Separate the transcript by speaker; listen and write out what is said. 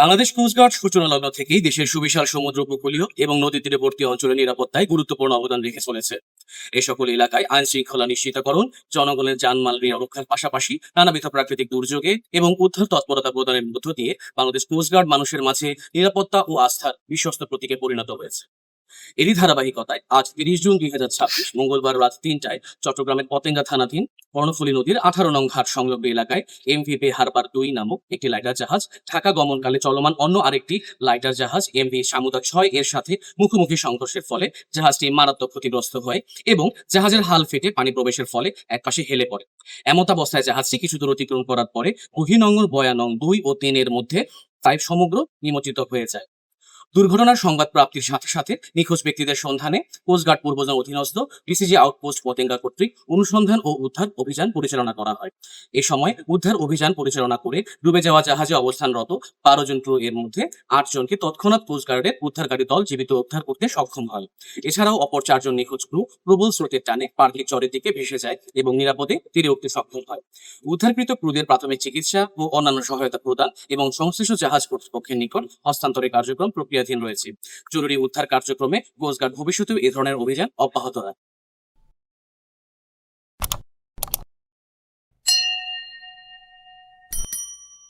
Speaker 1: Bangladesh coast guard সূচনা লগ্ন থেকেই দেশের সুবিশাল সমুদ্র উপকূলীয় এবং নদী তীরবর্তী অঞ্চলের নিরাপত্তায় গুরুত্বপূর্ণ অবদান রেখে চলেছে। এই সকল এলাকায় আইন শৃঙ্খলা নিশ্চিতকরণ, জনগণের জানমাল রক্ষার পাশাপাশি নানাবিধ প্রাকৃতিক দুর্যোগে এবং উদ্ধার তৎপরতা প্রদানের মধ্য দিয়ে বাংলাদেশ কোস্টগার্ড মানুষের মাঝে নিরাপত্তা ও আস্থার বিশ্বস্ত প্রতীকে পরিণত হয়েছে। এরই ধারাবাহিকতায় আজ ৩০ জুন ২০২৬ মঙ্গলবার রাত ৩টায় চট্টগ্রামের পতেঙ্গা থানাধীন কর্ণফুলী নদীর ১৮ নং ঘাট সংলগ্ন এলাকায় এমভি বে হারবার ২ নামক একটি লাইটার জাহাজ ঢাকা গমনকালে চলমান অন্য আরেকটি লাইটার জাহাজ এমভি সামুদা ৬ এর সাথে মুখোমুখি সংঘর্ষের ফলে জাহাজটি মারাত্মক ক্ষতিগ্রস্ত হয় এবং জাহাজের হাল ফেটে পানি প্রবেশের ফলে একপাশে হেলে পড়ে। এমতাবস্থায় জাহাজটি কিছু দূর অতিক্রম করার পরে বহিনঙ্গর বয়া নং ২ ও ৩ এর মধ্যে প্রায় সমগ্র নিমজ্জিত হয়ে যায়। দুর্ঘটনার সংবাদ প্রাপ্তির সাথে সাথে নিখোঁজ ব্যক্তিদের সন্ধানে কোস্টগার্ড পূর্বজন অধীনস্থ ডিসিজি আউটপোস্ট পতেঙ্গা কর্তৃক অনুসন্ধান ও উদ্ধার অভিযান পরিচালনা করা হয়। এ সময় উদ্ধার অভিযান পরিচালনা করে ডুবে যাওয়া জাহাজে অবস্থানরত ১২ জন ক্রু এর মধ্যে ৮ জনকে তৎক্ষণাৎ কোস্টগার্ডের উদ্ধারকারী দল জীবিত উদ্ধার করতে সক্ষম হয়। এছাড়াও অপর ৪ জন নিখোঁজ ক্রু প্রবল স্রোতের টানে পার্কলি চরের দিকে ভেসে যায় এবং নিরাপদে তীরে উঠতে সক্ষম হয়। উদ্ধারকৃত ক্রুদের প্রাথমিক চিকিৎসা ও অন্যান্য সহায়তা প্রদান এবং সংশ্লিষ্ট জাহাজ কর্তৃপক্ষের নিকট হস্তান্তরের কার্যক্রম প্রক্রিয়াধীন রয়েছে। জরুরি উদ্ধার কার্যক্রমে কোস্টগার্ড ভবিষ্যতেও এ ধরনের অভিযান অব্যাহত রাখে।